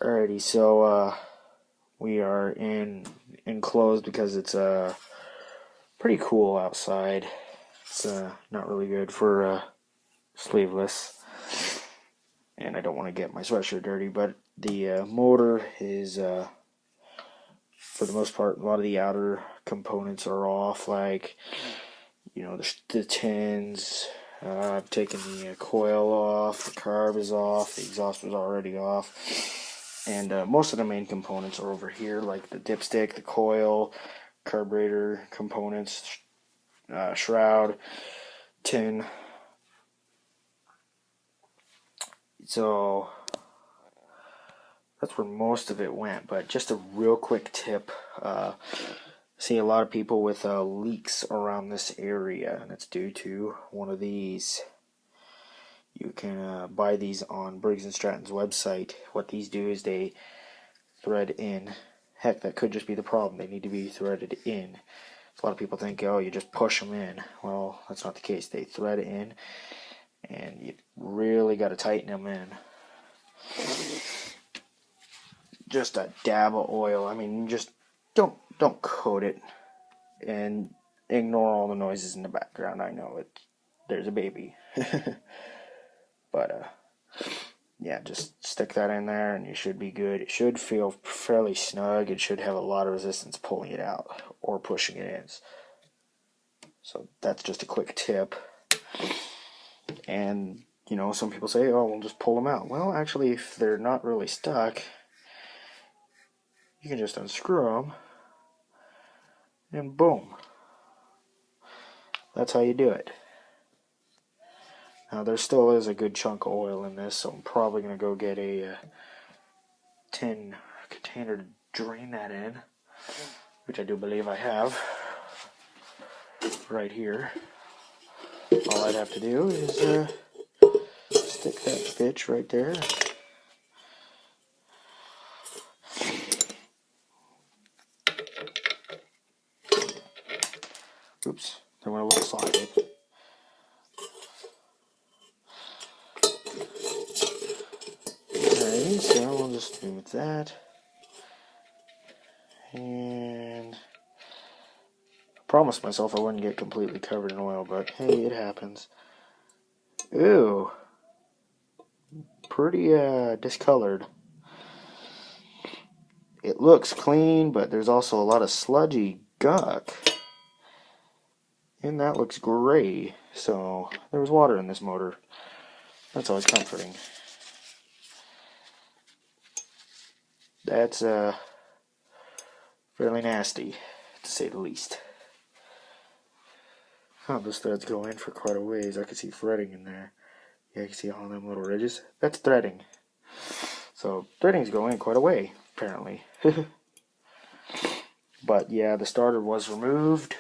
Alrighty, so we are enclosed because it's pretty cool outside. It's not really good for sleeveless, and I don't want to get my sweatshirt dirty. But the motor is, for the most part, a lot of the outer components are off, like the tins. I've taken the coil off, the carb is off, the exhaust was already off, and most of the main components are over here, like the dipstick, the coil, carburetor components, shroud, tin. So that's where most of it went. But just a real quick tip, see a lot of people with leaks around this area, and it's due to one of these. You can buy these on Briggs & Stratton's website. What these do is they thread in. Heck, that could just be the problem. They need to be threaded in. A lot of people think, oh, you just push them in. Well, that's not the case. They thread in, and you really got to tighten them in. Just a dab of oil. I mean, just don't coat it, and ignore all the noises in the background. I know there's a baby. But yeah, just stick that in there and you should be good. It should feel fairly snug. It should have a lot of resistance pulling it out or pushing it in. So that's just a quick tip. And some people say, oh, we'll just pull them out. Well, actually, if they're not really stuck, you can just unscrew them and boom. That's how you do it. Now, there still is a good chunk of oil in this, so I'm probably going to go get a tin container to drain that in, which I do believe I have right here. All I'd have to do is stick that bitch right there. Oops, there went a little socket. Alright, so we'll just do with that. And I promised myself I wouldn't get completely covered in oil, but hey, it happens. Ew. Pretty discolored. It looks clean, but there's also a lot of sludgy gunk. And that looks gray. So there was water in this motor. That's always comforting. That's fairly nasty, to say the least. Oh, those threads go in for quite a ways. I can see threading in there. Yeah, you can see all them little ridges. That's threading. So threadings go in quite a way, apparently. But yeah, the starter was removed.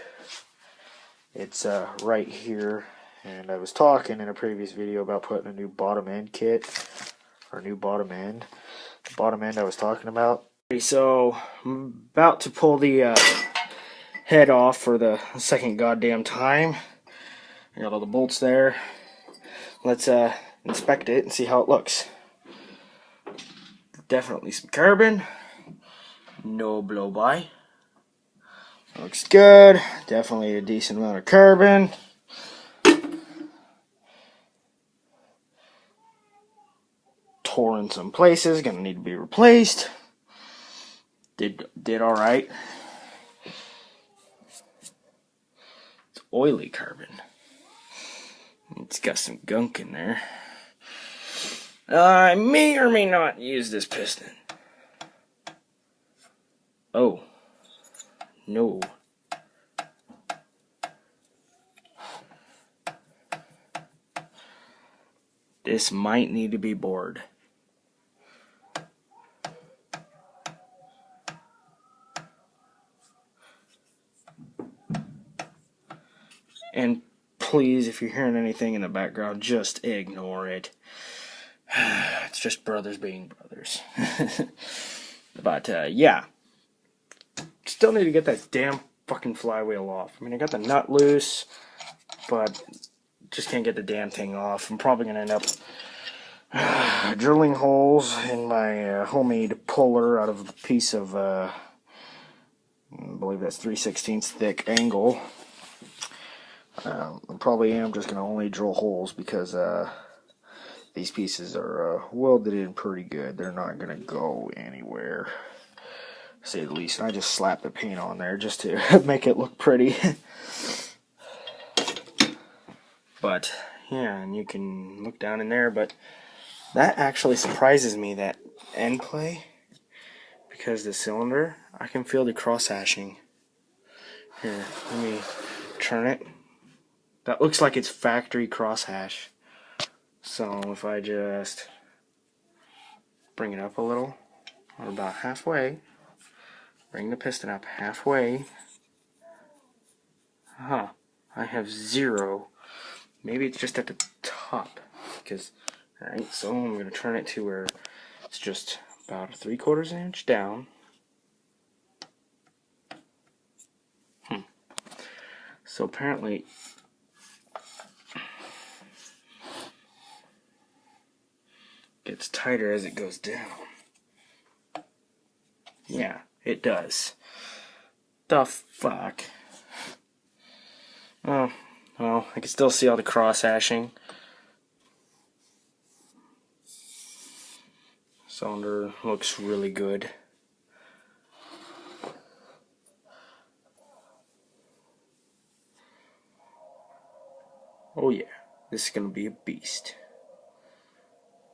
It's right here. And I was talking in a previous video about putting a new bottom end kit, or new bottom end. The bottom end I was talking about. So I'm about to pull the head off for the second goddamn time. I got all the bolts there. Let's inspect it and see how it looks. Definitely some carbon. No blow by. Looks good. Definitely a decent amount of carbon. Tore in some places. Gonna need to be replaced. Did alright. It's oily carbon. It's got some gunk in there. I may or may not use this piston. Oh. No. This might need to be bored. And please, if you're hearing anything in the background, just ignore it. It's just brothers being brothers. But, yeah. Still need to get that damn fucking flywheel off. I mean, I got the nut loose, but just can't get the damn thing off. I'm probably going to end up Drilling holes in my homemade puller out of a piece of, I believe that's 3/16 thick angle. I probably am just going to only drill holes because these pieces are welded in pretty good. They're not going to go anywhere, to say the least. And I just slapped the paint on there just to make it look pretty. But, yeah, and you can look down in there, but that actually surprises me, that end play, because the cylinder, I can feel the cross-hashing. Here, let me turn it. That looks like it's factory crosshash. So if I just bring it up a little, or about halfway, bring the piston up halfway, I have 0. Maybe it's just at the top, because, alright, so I'm going to turn it to where it's just about a 3/4 inch down. So apparently, gets tighter as it goes down. Yeah, it does. The fuck? Oh, well, I can still see all the cross-hashing. Cylinder looks really good. Oh yeah, this is gonna be a beast.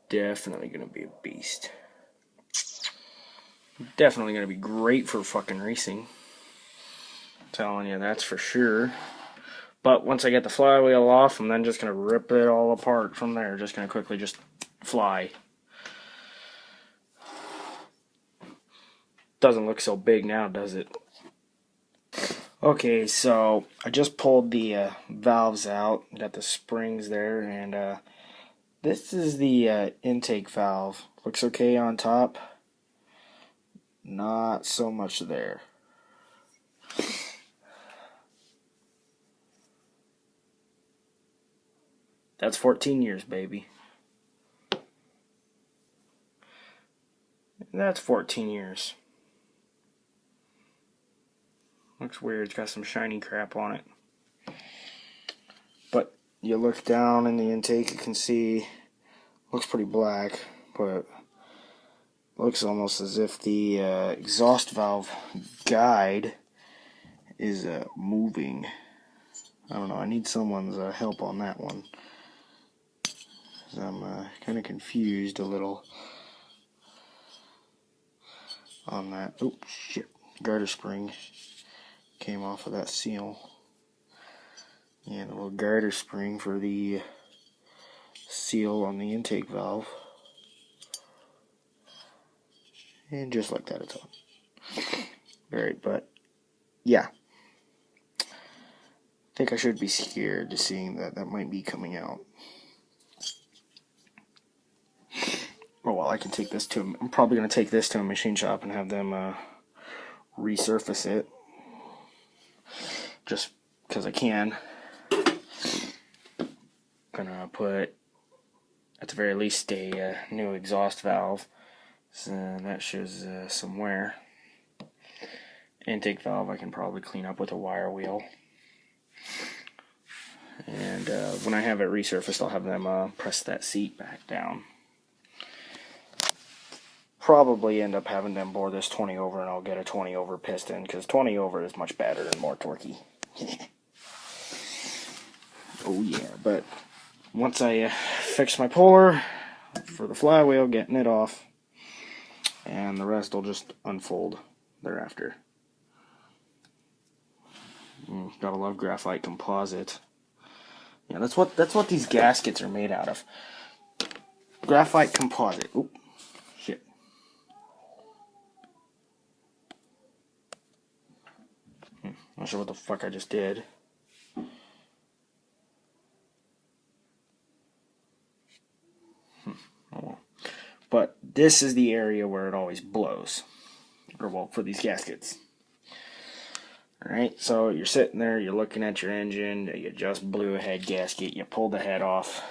Definitely gonna be a beast. Definitely gonna be great for fucking racing. I'm telling you, that's for sure. But once I get the flywheel off, I'm then just gonna rip it all apart from there. Just gonna quickly just fly. Doesn't look so big now, does it? Okay, so I just pulled the valves out. Got the springs there, and this is the intake valve. Looks okay on top. Not so much there. That's 14 years, baby. That's 14 years. Looks weird. It's got some shiny crap on it. But you look down in the intake, you can see, looks pretty black, but looks almost as if the exhaust valve guide is moving. I don't know. I need someone's help on that one. I'm kind of confused a little on that. Oh shit! Garter spring came off of that seal. Yeah, the little garter spring for the seal on the intake valve. And just like that, it's on. Alright, but yeah. I think I should be scared to seeing that might be coming out. Oh well, I can take this to. I'm probably going to take this to a machine shop and have them resurface it. Just because I can. Gonna put, at the very least, a new exhaust valve. So that shows some wear. Intake valve I can probably clean up with a wire wheel. And when I have it resurfaced, I'll have them press that seat back down. Probably end up having them bore this 20 over, and I'll get a 20 over piston, because 20 over is much better and more torquey. Oh yeah, but once I fix my puller for the flywheel, getting it off, and the rest will just unfold thereafter. Gotta love graphite composite. Yeah, that's what these gaskets are made out of. Graphite composite. Oop, shit. Not sure what the fuck I just did. Oh. But this is the area where it always blows. Or, well, for these gaskets. Alright, so you're sitting there, you're looking at your engine, you just blew a head gasket, you pulled the head off,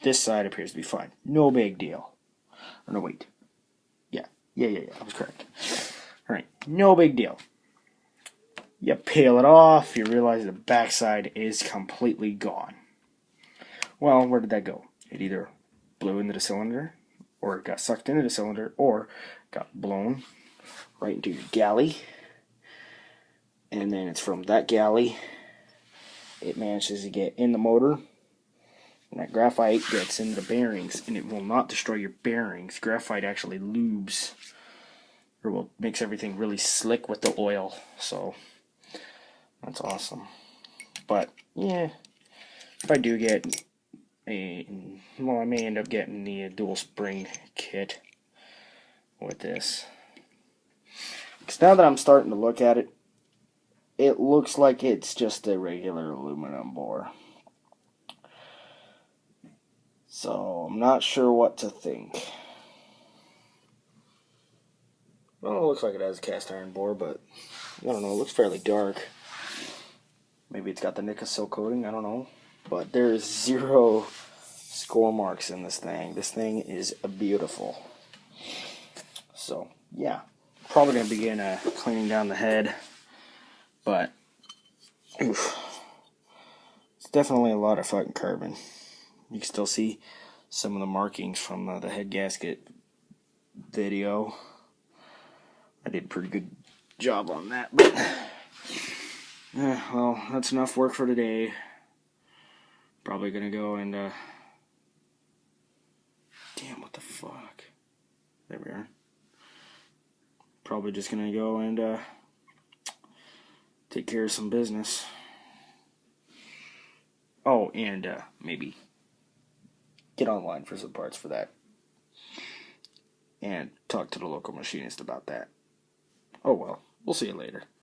This side appears to be fine. No big deal. Or no, wait. Yeah, I was correct. Alright, no big deal. You peel it off, you realize the backside is completely gone. Well, where did that go? It either blew into the cylinder, or it got sucked into the cylinder, or got blown right into your galley. And then it's from that galley, it manages to get in the motor, and that graphite gets into the bearings, and it will not destroy your bearings. Graphite actually lubes, or makes everything really slick with the oil, so that's awesome. But yeah, if I do get I may end up getting the dual spring kit with this. Because now that I'm starting to look at it, it looks like it's just a regular aluminum bore. So I'm not sure what to think. Well, it looks like it has a cast iron bore, but I don't know, it looks fairly dark. Maybe it's got the nickel silk coating, I don't know. But there's 0 score marks in this thing. This thing is beautiful. So, yeah. Probably going to begin cleaning down the head. But, oof. It's definitely a lot of fucking carbon. You can still see some of the markings from the head gasket video. I did a pretty good job on that. But, well, that's enough work for today. Probably going to go and... Damn, what the fuck? There we are. Probably just gonna go and take care of some business. Oh, and maybe get online for some parts for that. And talk to the local machinist about that. Oh well, we'll see you later.